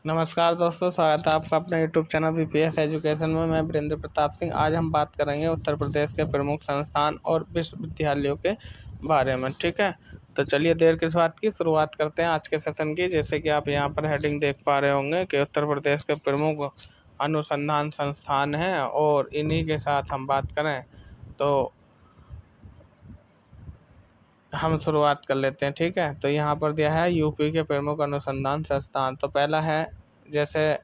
नमस्कार दोस्तों, स्वागत है आपका अपने यूट्यूब चैनल बीपीएस एजुकेशन में। मैं वीरेंद्र प्रताप सिंह। आज हम बात करेंगे उत्तर प्रदेश के प्रमुख संस्थान और विश्वविद्यालयों के बारे में। ठीक है, तो चलिए देर किस बात की, शुरुआत करते हैं आज के सेशन की। जैसे कि आप यहाँ पर हेडिंग देख पा रहे होंगे कि उत्तर प्रदेश के प्रमुख अनुसंधान संस्थान हैं, और इन्हीं के साथ हम बात करें तो हम शुरुआत कर लेते हैं। ठीक है, तो यहाँ पर दिया है यूपी के प्रमुख अनुसंधान संस्थान। तो पहला है, जैसे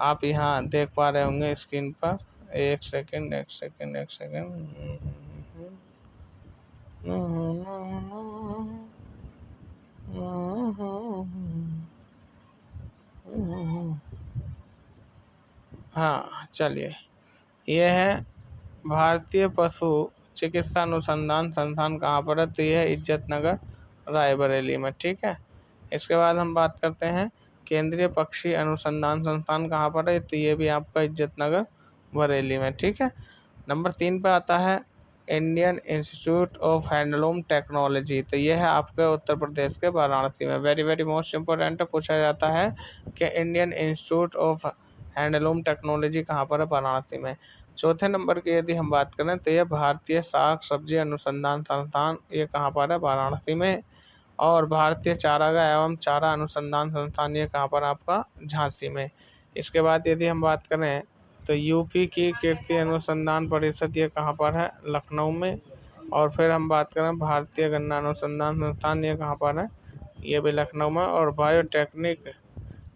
आप यहाँ देख पा रहे होंगे स्क्रीन पर, एक सेकंड एक सेकंड एक सेकंड। हाँ चलिए, ये है भारतीय पशु चिकित्सा अनुसंधान संस्थान। कहाँ पर है? तो ये है इज्जत नगर, रायबरेली में। ठीक है, इसके बाद हम बात करते हैं केंद्रीय पक्षी अनुसंधान संस्थान। कहाँ पर है? तो ये भी आपका इज्जत नगर, बरेली में। ठीक है, नंबर 3 पे आता है Indian institute of handloom technology. तो ये है आपके उत्तर प्रदेश के वाराणसी में। वेरी वेरी मोस्ट इम्पोर्टेंट पूछा जाता है कि Indian institute of handloom technology कहाँ पर है? वाराणसी में। चौथे नंबर की यदि हम बात करें तो यह भारतीय साग सब्जी अनुसंधान संस्थान, ये कहाँ पर है? वाराणसी में। और भारतीय चारागाह एवं चारा अनुसंधान संस्थान, ये कहाँ पर? आपका झांसी में। इसके बाद यदि हम बात करें तो यूपी की कृषि अनुसंधान परिषद, ये कहाँ पर है? लखनऊ में। और फिर हम बात करें भारतीय गन्ना अनुसंधान संस्थान, ये कहाँ पर है? ये भी लखनऊ में। और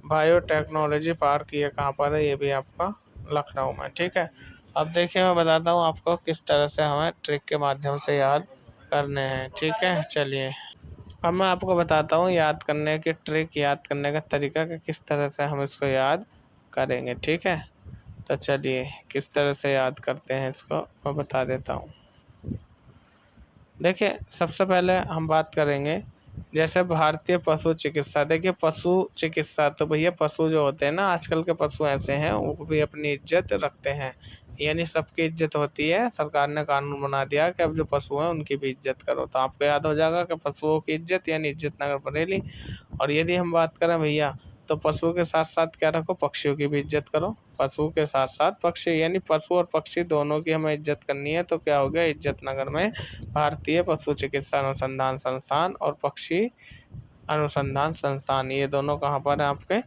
बायोटेक्नोलॉजी पार्क, ये कहाँ पर है? ये भी आपका लखनऊ में। ठीक है, अब देखिए मैं बताता हूँ आपको किस तरह से हमें ट्रिक के माध्यम से याद करने हैं। ठीक है, चलिए अब मैं आपको बताता हूँ याद करने की ट्रिक, याद करने का तरीका कि किस तरह से हम इसको याद करेंगे। ठीक है, तो चलिए किस तरह से याद करते हैं इसको मैं बता देता हूँ। देखिए सबसे पहले हम बात करेंगे जैसे भारतीय पशु चिकित्सा। देखिए पशु चिकित्सा, तो भैया पशु जो होते हैं ना, आजकल के पशु ऐसे हैं वो भी अपनी इज्जत रखते हैं, यानी सबकी इज्जत होती है। सरकार ने कानून बना दिया कि अब जो पशु हैं उनकी भी इज्जत करो। तो आपको याद हो जाएगा कि पशुओं की इज्जत यानी इज्जत नगर बरेली। और यदि हम बात करें भैया तो पशु के साथ साथ क्या रखो? पक्षियों की भी इज्जत करो। पशु के साथ साथ पक्षी, यानी पशु और पक्षी दोनों की हमें इज्जत करनी है। तो क्या हो गया? इज्जत नगर में भारतीय पशु चिकित्सा अनुसंधान संस्थान और पक्षी अनुसंधान संस्थान, ये दोनों कहाँ पर है? आपके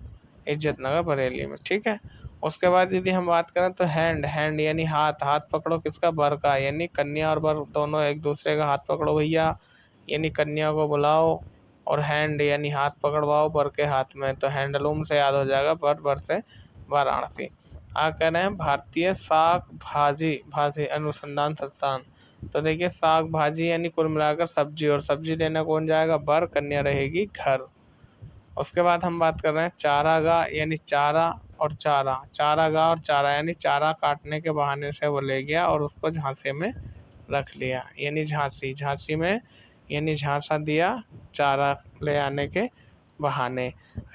इज्जत नगर बरेली में। ठीक है, उसके बाद यदि हम बात करें तो हैंड यानी हाथ। हाथ पकड़ो किसका? वर का, यानी कन्या और वर दोनों एक दूसरे का हाथ पकड़ो भैया, यानी कन्या को बुलाओ। और हैंड यानी हाथ पकड़वाओ वर के हाथ में। तो हैंडलूम से याद हो जाएगा वर से वाराणसी। आगे कह रहे हैं भारतीय साग भाजी भाजी अनुसंधान संस्थान। तो देखिए साग भाजी यानी कुल मिलाकर सब्जी, और सब्जी लेना कौन जाएगा? वर, कन्या रहेगी घर। उसके बाद हम बात कर रहे हैं चारागाह, यानी चारा और चारा। चारागाह और चारा यानी चारा काटने के बहाने से वो ले गया और उसको झांसे में रख लिया, यानी झांसी। झांसी में यानी झांसा दिया चारा ले आने के बहाने,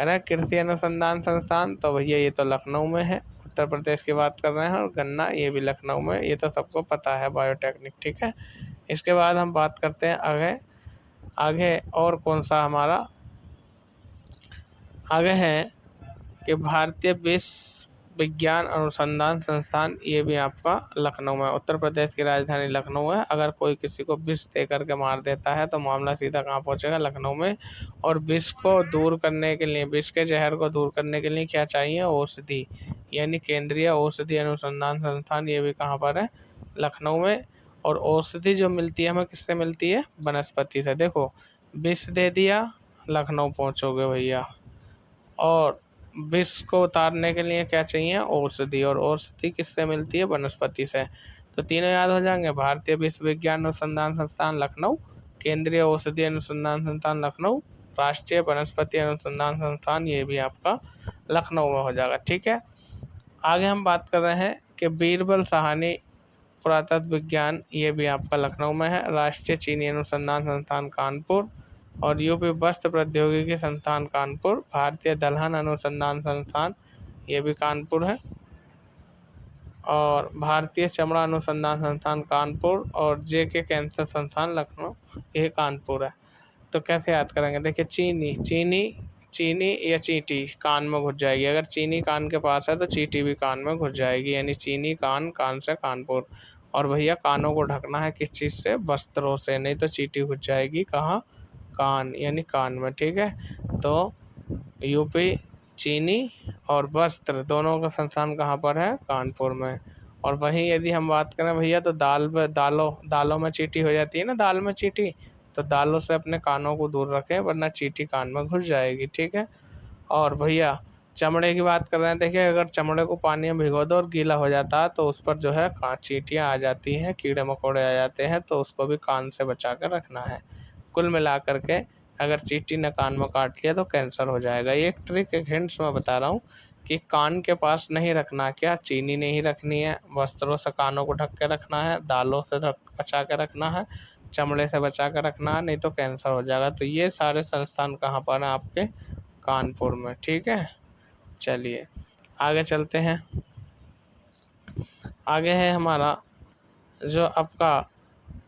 है ना। कृषि अनुसंधान संस्थान, तो भैया ये तो लखनऊ में है, उत्तर प्रदेश की बात कर रहे हैं। और गन्ना, ये भी लखनऊ में, ये तो सबको पता है, बायोटेक्निक। ठीक है, इसके बाद हम बात करते हैं आगे। आगे और कौन सा हमारा आगे है कि भारतीय विश्व विज्ञान अनुसंधान संस्थान, ये भी आपका लखनऊ में। उत्तर प्रदेश की राजधानी लखनऊ है। अगर कोई किसी को विष दे करके मार देता है तो मामला सीधा कहाँ पहुँचेगा? लखनऊ में। और विष को दूर करने के लिए, विष के जहर को दूर करने के लिए क्या चाहिए? औषधि, यानी केंद्रीय औषधि अनुसंधान संस्थान, ये भी कहाँ पर है? लखनऊ में। और औषधि जो मिलती है हमें किससे मिलती है? वनस्पति से। देखो विष दे दिया, लखनऊ पहुँचोगे भैया। और विष को उतारने के लिए क्या चाहिए? औषधि, और औषधि किससे मिलती है? वनस्पति से। तो तीनों याद हो जाएंगे, भारतीय विश्व विज्ञान अनुसंधान संस्थान लखनऊ, केंद्रीय औषधि अनुसंधान संस्थान लखनऊ, राष्ट्रीय वनस्पति अनुसंधान संस्थान, ये भी आपका लखनऊ में हो जाएगा। ठीक है, आगे हम बात कर रहे हैं कि बीरबल साहनी पुरातत्व विज्ञान, ये भी आपका लखनऊ में है। राष्ट्रीय चीनी अनुसंधान संस्थान कानपुर, और यूपी वस्त्र प्रौद्योगिकी संस्थान कानपुर। भारतीय दलहन अनुसंधान संस्थान, ये भी कानपुर है। और भारतीय चमड़ा अनुसंधान संस्थान कानपुर, और जेके कैंसर संस्थान लखनऊ, ये कानपुर है। तो कैसे याद करेंगे? देखिए चीनी चीनी या चींटी कान में घुस जाएगी। अगर चीनी कान के पास है तो चींटी भी कान में घुस जाएगी, यानी चीनी कान, कान से कानपुर। और भैया कानों को ढकना है किस चीज़ से? वस्त्रों से, नहीं तो चींटी घुस जाएगी कहाँ? कान, यानी कान में। ठीक है, तो यूपी चीनी और वस्त्र दोनों का संस्थान कहाँ पर है? कानपुर में। और वहीं यदि हम बात करें भैया तो दालों में चींटी हो जाती है ना, दाल में चींटी, तो दालों से अपने कानों को दूर रखें वरना चींटी कान में घुस जाएगी। ठीक है, और भैया चमड़े की बात कर रहे हैं, देखिए अगर चमड़े को पानी में भिगो दो और गीला हो जाता है तो उस पर जो है चींटियाँ आ जाती हैं, कीड़े मकोड़े आ जाते हैं, तो उसको भी कान से बचा कर रखना है। कुल मिला कर के अगर चींटी ने कान में काट लिया तो कैंसर हो जाएगा। ये एक ट्रिक, एक हिंट्स मैं बता रहा हूँ कि कान के पास नहीं रखना, क्या चीनी नहीं रखनी है, वस्त्रों से कानों को ढक के रखना है, दालों से बचा के रखना है, चमड़े से बचा कर रखना है, नहीं तो कैंसर हो जाएगा। तो ये सारे संस्थान कहाँ पर हैं? आपके कानपुर में। ठीक है, चलिए आगे चलते हैं। आगे है हमारा जो आपका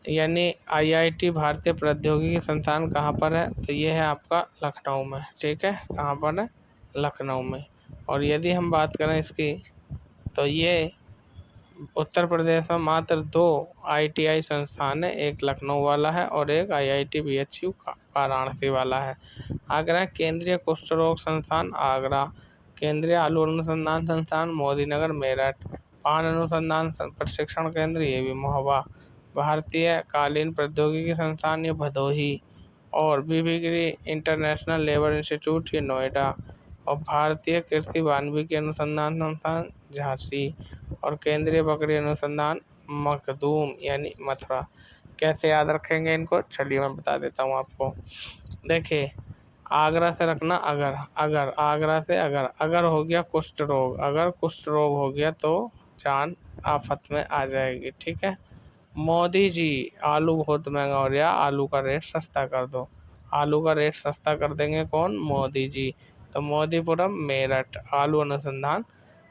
यानी आईआईटी भारतीय प्रौद्योगिकी संस्थान कहाँ पर है? तो ये है आपका लखनऊ में। ठीक है, कहाँ पर है? लखनऊ में। और यदि हम बात करें इसकी तो ये उत्तर प्रदेश में मात्र 2 आईटीआई संस्थान है, एक लखनऊ वाला है और एक आईआईटी बीएचयू वाराणसी वाला है। आगरा केंद्रीय कुष्ठ रोग संस्थान आगरा, केंद्रीय आलू अनुसंधान संस्थान मोदीनगर मेरठ, पान अनुसंधान प्रशिक्षण केंद्र ये भी महोबा, भारतीय कालीन प्रौद्योगिकी संस्थान ये भदोही, और बीबी गिरी इंटरनेशनल लेबर इंस्टीट्यूट ये नोएडा, और भारतीय कृषि वानिकी अनुसंधान संस्थान झांसी, और केंद्रीय बकरी अनुसंधान मखदूम यानी मथुरा। कैसे याद रखेंगे इनको? चलिए मैं बता देता हूँ आपको। देखिए आगरा से रखना अगर, अगर आगरा से अगर हो गया कुष्ठ रोग, अगर कुष्ठ रोग हो गया तो जान आफत में आ जाएगी। ठीक है, मोदी जी आलू बहुत महंगा हो रहा, आलू का रेट सस्ता कर दो। आलू का रेट सस्ता कर देंगे कौन? मोदी जी। तो मोदीपुरम मेरठ आलू अनुसंधान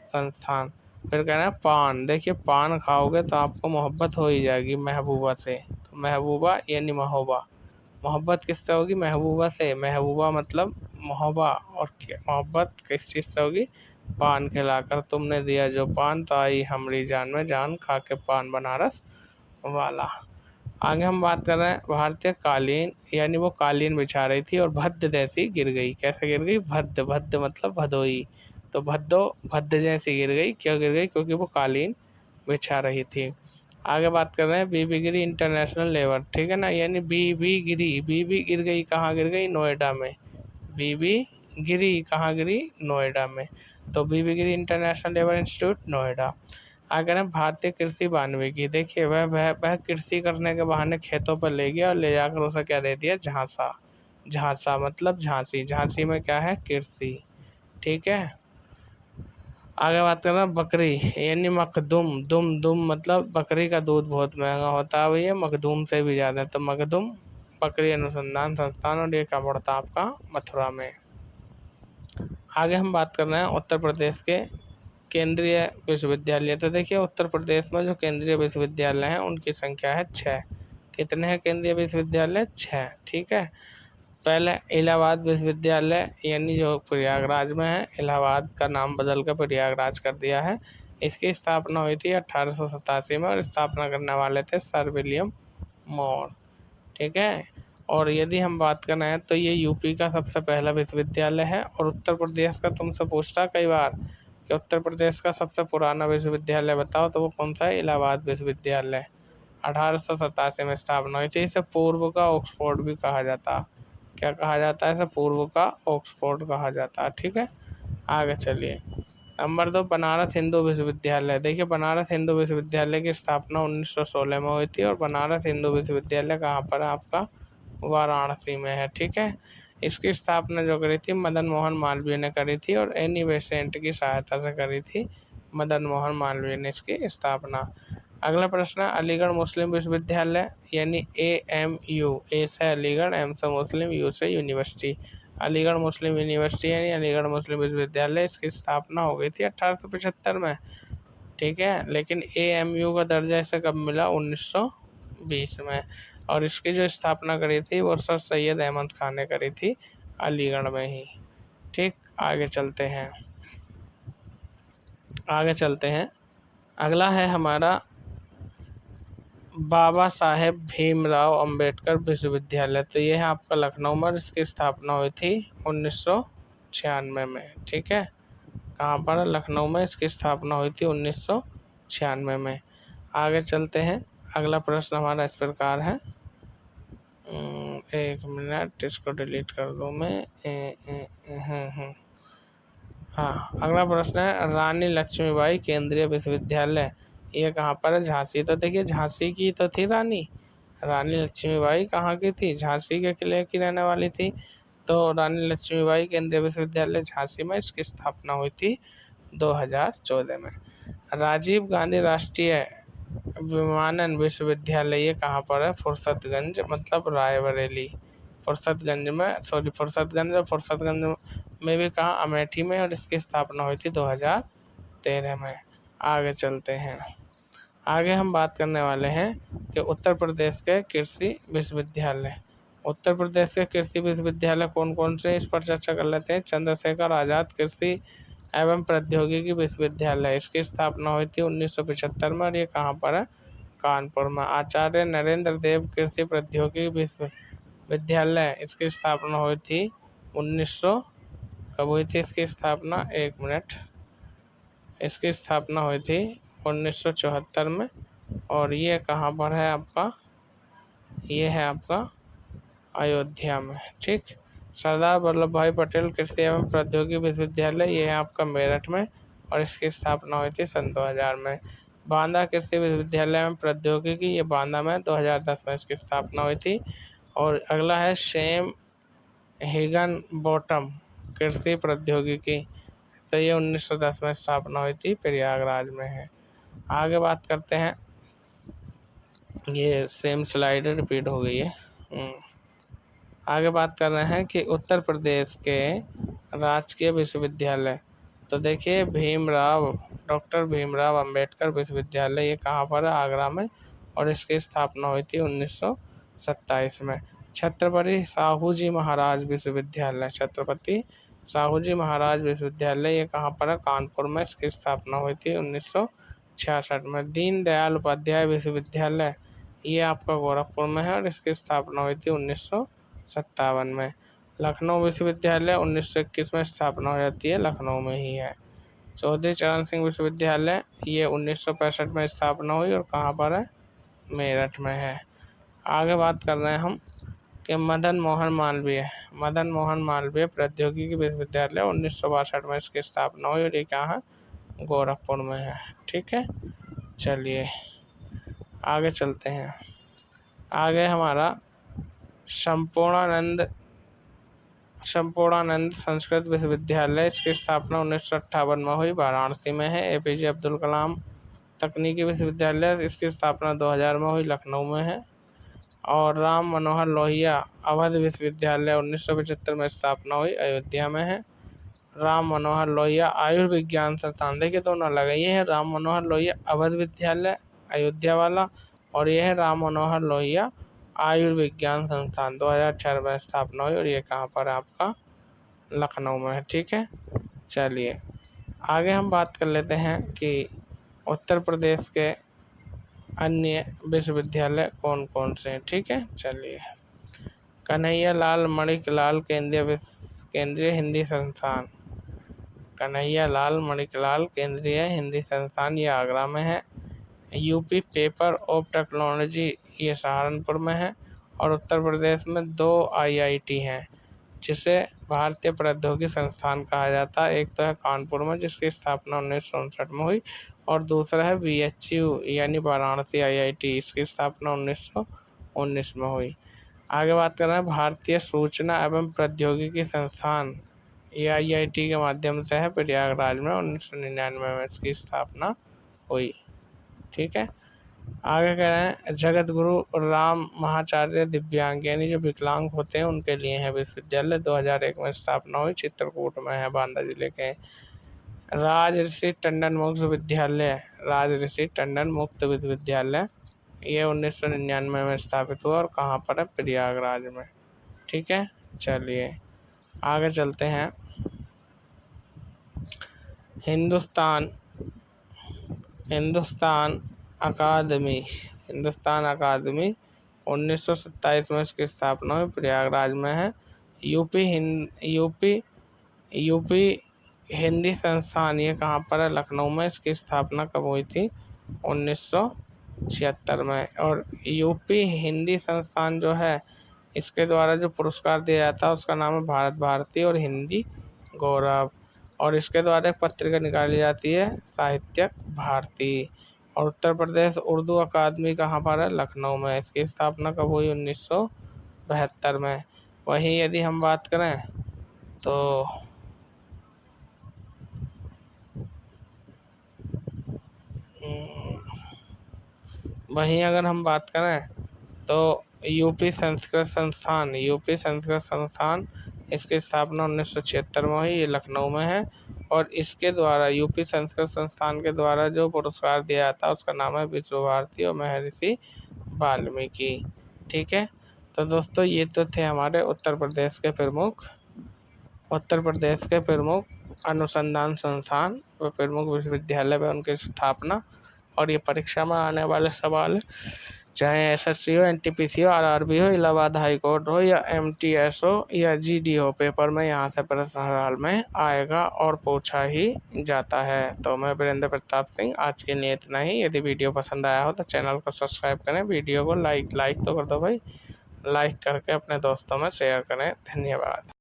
संस्थान। फिर कहना है पान, देखिए पान खाओगे तो आपको मोहब्बत हो ही जाएगी महबूबा से, तो महबूबा यानी महोबा। मोहब्बत किससे होगी? महबूबा से। महबूबा मतलब महोबा, और मोहब्बत किस चीज़ से होगी? पान खिलाकर। तुमने दिया जो पान तो आई हमारी जान में जान, खा के पान बनारस वाला। आगे हम बात कर रहे हैं भारतीय कालीन, यानी वो कालीन बिछा रही थी और भद्द जैसी गिर गई। कैसे गिर गई? भद्द, भद्द मतलब भदोई, तो भद्द जैसी गिर गई। क्यों गिर गई? क्योंकि वो कालीन बिछा रही थी। आगे बात कर रहे हैं बीबी गिरी इंटरनेशनल लेबर। ठीक है ना, यानी बीबी गिरी, बीबी गिर गई, कहाँ गिर गई? नोएडा में। बीबी गिरी कहाँ गिरी? नोएडा में। तो बीबी गिरी इंटरनेशनल लेबर इंस्टीट्यूट नोएडा। अगर हम भारतीय कृषि वानिकी, देखिए वह कृषि करने के बहाने खेतों पर ले गया और ले जाकर उसे क्या दे दिया? झांसा। झांसा मतलब झांसी, झांसी में क्या है? कृषि। ठीक है, आगे बात करना बकरी यानी मखदूम, दुम मतलब बकरी का दूध बहुत महंगा होता है भैया, मखदूम से भी ज़्यादा, तो मखदूम बकरी अनुसंधान संस्थान, और ये क्या पड़ता है आपका? मथुरा में। आगे हम बात कर रहे हैं उत्तर प्रदेश के केंद्रीय विश्वविद्यालय। तो देखिए उत्तर प्रदेश में जो केंद्रीय विश्वविद्यालय हैं उनकी संख्या है 6। कितने हैं केंद्रीय विश्वविद्यालय? 6। ठीक है, पहले इलाहाबाद विश्वविद्यालय यानी जो प्रयागराज में है, इलाहाबाद का नाम बदल कर प्रयागराज कर दिया है। इसकी स्थापना हुई थी 1887 में और स्थापना करने वाले थे सर विलियम मोर। ठीक है, और यदि हम बात करें तो ये यूपी का सबसे पहला विश्वविद्यालय है। और उत्तर प्रदेश का तुमसे पूछता कई बार कि उत्तर प्रदेश का सबसे पुराना विश्वविद्यालय बताओ, तो वो कौन सा है? इलाहाबाद विश्वविद्यालय। 1887 में स्थापना हुई थी। इसे पूर्व का ऑक्सफोर्ड भी कहा जाता। क्या कहा जाता है? इसे पूर्व का ऑक्सफोर्ड कहा जाता है। ठीक है, आगे चलिए। नंबर 2 बनारस हिंदू विश्वविद्यालय। देखिए बनारस हिंदू विश्वविद्यालय की स्थापना 1916 में हुई थी और बनारस हिंदू विश्वविद्यालय कहाँ पर है आपका? वाराणसी में है। ठीक है, इसकी स्थापना जो करी थी मदन मोहन मालवीय ने करी थी और एनी बेसेंट की सहायता से करी थी मदन मोहन मालवीय ने इसकी स्थापना। अगला प्रश्न है अलीगढ़ मुस्लिम विश्वविद्यालय यानी AMU। ए से अलीगढ़, एम से मुस्लिम, यू से यूनिवर्सिटी। अलीगढ़ मुस्लिम यूनिवर्सिटी यानी अलीगढ़ मुस्लिम विश्वविद्यालय, इसकी स्थापना हो गई थी 1875 में। ठीक है, लेकिन AMU का दर्जा इसे कब मिला? 1920 में। और इसकी जो स्थापना करी थी वो सर सैयद अहमद खान ने करी थी अलीगढ़ में ही। ठीक, आगे चलते हैं। अगला है हमारा बाबा साहेब भीमराव अंबेडकर विश्वविद्यालय। तो ये है आपका लखनऊ में, इसकी स्थापना हुई थी 1996 में। ठीक है, कहाँ पर? लखनऊ में इसकी स्थापना हुई थी 1996 में। आगे चलते हैं। अगला प्रश्न हमारा इस प्रकार है, एक मिनट, इसको डिलीट कर दूँ मैं। हाँ, अगला प्रश्न है रानी लक्ष्मीबाई केंद्रीय विश्वविद्यालय, ये कहाँ पर है? झांसी। तो देखिए, झांसी की तो थी रानी, रानी लक्ष्मीबाई कहाँ की थी? झांसी के किले की रहने वाली थी। तो रानी लक्ष्मीबाई केंद्रीय विश्वविद्यालय झांसी में इसकी स्थापना हुई थी 2014 में। राजीव गांधी राष्ट्रीय विमानन विश्वविद्यालय, ये कहाँ पर है? फुर्सतगंज, मतलब रायबरेली। फुर्सतगंज में, सॉरी, फुर्सतगंज में भी कहाँ? अमेठी में, और इसकी स्थापना हुई थी 2013 में। आगे चलते हैं। आगे हम बात करने वाले हैं कि उत्तर प्रदेश के कृषि विश्वविद्यालय। उत्तर प्रदेश के कृषि विश्वविद्यालय कौन कौन से, इस पर चर्चा कर लेते हैं। चंद्रशेखर आज़ाद कृषि एवं प्रौद्योगिकी विश्वविद्यालय, इसकी स्थापना हुई थी 1975 में, और ये कहाँ पर है? कानपुर में। आचार्य नरेंद्र देव कृषि प्रौद्योगिकी विश्वविद्यालय, इसकी स्थापना हुई थी 1900, कब हुई थी इसकी स्थापना? एक मिनट, इसकी स्थापना हुई थी 1974 में, और ये कहाँ पर है आपका? ये है आपका अयोध्या में। ठीक, सरदार वल्लभ भाई पटेल कृषि एवं प्रौद्योगिकी विश्वविद्यालय, ये है आपका मेरठ में, और इसकी स्थापना हुई थी सन 2000 में। बांदा कृषि विश्वविद्यालय एवं प्रौद्योगिकी, ये बांदा में 2010 में इसकी स्थापना हुई थी। और अगला है सेम हिगन बॉटम कृषि प्रौद्योगिकी, तो ये 1910 में स्थापना हुई थी, प्रयागराज में है। आगे बात करते हैं, ये सेम स्लाइड रिपीट हो गई है। आगे बात कर रहे हैं कि उत्तर प्रदेश के राजकीय विश्वविद्यालय। तो देखिए, डॉक्टर भीमराव अंबेडकर विश्वविद्यालय, ये कहाँ पर है? आगरा में, और इसकी स्थापना हुई थी 1927 में। छत्रपति साहू जी महाराज विश्वविद्यालय, ये कहाँ पर है? कानपुर में, इसकी स्थापना हुई थी 1966 में। दीनदयाल उपाध्याय विश्वविद्यालय, ये आपका गोरखपुर में है, और इसकी स्थापना हुई थी 1957 में। लखनऊ विश्वविद्यालय 1921 में स्थापना हो जाती है, लखनऊ में ही है। चौधरी चरण सिंह विश्वविद्यालय, ये 1965 में स्थापना हुई, और कहाँ पर है? मेरठ में है। आगे बात कर रहे हैं हम कि मदन मोहन मालवीय प्रौद्योगिकी विश्वविद्यालय 1962 में इसकी स्थापना हुई, और ये कहाँ है? गोरखपुर में है। ठीक है, चलिए आगे चलते हैं। आगे हमारा संपूर्णानंद संस्कृत विश्वविद्यालय, इसकी स्थापना 1958 में हुई, वाराणसी में है। एपीजे अब्दुल कलाम तकनीकी विश्वविद्यालय, इसकी स्थापना 2000 में हुई, लखनऊ में है। और राम मनोहर लोहिया अवध विश्वविद्यालय 1975 में स्थापना हुई, अयोध्या में है। राम मनोहर लोहिया आयुर्विज्ञान संस्थान, देखिए दोनों अलग है, ये है राम मनोहर लोहिया अवध विद्यालय अयोध्या वाला, और ये है राम मनोहर लोहिया आयुर्विज्ञान संस्थान, 2004 में स्थापना हुई, और ये कहाँ पर है? आपका लखनऊ में है। ठीक है, चलिए आगे हम बात कर लेते हैं कि उत्तर प्रदेश के अन्य विश्वविद्यालय कौन कौन से हैं। ठीक है, चलिए, कन्हैया लाल मणिकलाल केंद्रीय हिंदी संस्थान, कन्हैया लाल मणिकलाल केंद्रीय हिंदी संस्थान, ये आगरा में है। यूपी पेपर ऑफ टेक्नोलॉजी, ये सहारनपुर में है। और उत्तर प्रदेश में 2 आईआईटी हैं, जिसे भारतीय प्रौद्योगिकी संस्थान कहा जाता है। एक तो है कानपुर में, जिसकी स्थापना 1959 में हुई, और दूसरा है बीएचयू यानी वाराणसी आईआईटी, इसकी स्थापना 1919 में हुई। आगे बात कर रहे हैं भारतीय सूचना एवं प्रौद्योगिकी संस्थान, ये आईआईटी के माध्यम से है, प्रयागराज में 1999 में इसकी स्थापना हुई। ठीक है, आगे कह रहे हैं जगत गुरु राम महाचार्य दिव्यांग, यानी जो विकलांग होते हैं उनके लिए है विश्वविद्यालय, 2001 में स्थापना हुई, चित्रकूट में है, बांदा जिले के। राजऋषि टंडन मुक्त विश्वविद्यालय, ये 1999 में स्थापित हुआ, और कहाँ पर है? प्रयागराज में। ठीक है, चलिए आगे चलते हैं। हिंदुस्तान हिंदुस्तान अकादमी हिंदुस्तान अकादमी 1927 में इसकी स्थापना हुई, प्रयागराज में है। यूपी हिंदी संस्थान, ये कहाँ पर है? लखनऊ में। इसकी स्थापना कब हुई थी? 1976 में। और यूपी हिंदी संस्थान जो है, इसके द्वारा जो पुरस्कार दिया जाता है उसका नाम है भारत भारती और हिंदी गौरव। और इसके द्वारा एक पत्रिका निकाली जाती है, साहित्यक भारती। और उत्तर प्रदेश उर्दू अकादमी कहाँ पर है? लखनऊ में। इसकी स्थापना कब हुई? 1972 में। वहीं यदि हम बात करें तो वहीं अगर हम बात करें तो यूपी संस्कृत संस्थान, इसकी स्थापना 1976 में हुई, ये लखनऊ में है। और इसके द्वारा यूपी संस्कृत संस्थान के द्वारा जो पुरस्कार दिया जाता है उसका नाम है विश्व भारती और महर्षि वाल्मीकि। ठीक है, तो दोस्तों ये तो थे हमारे उत्तर प्रदेश के प्रमुख अनुसंधान संस्थान व प्रमुख विश्वविद्यालय व उनकी स्थापना। और ये परीक्षा में आने वाले सवाल, चाहे एसएससी हो, एनटीपीसी हो, आरआरबी हो, इलाहाबाद हाई कोर्ट हो, या एमटीएस हो, या जीडी हो, पेपर में यहाँ से प्रश्न सवाल में आएगा और पूछा ही जाता है। तो मैं वीरेंद्र प्रताप सिंह, आज के लिए इतना ही। यदि वीडियो पसंद आया हो तो चैनल को सब्सक्राइब करें, वीडियो को लाइक तो कर दो भाई, लाइक करके अपने दोस्तों में शेयर करें। धन्यवाद।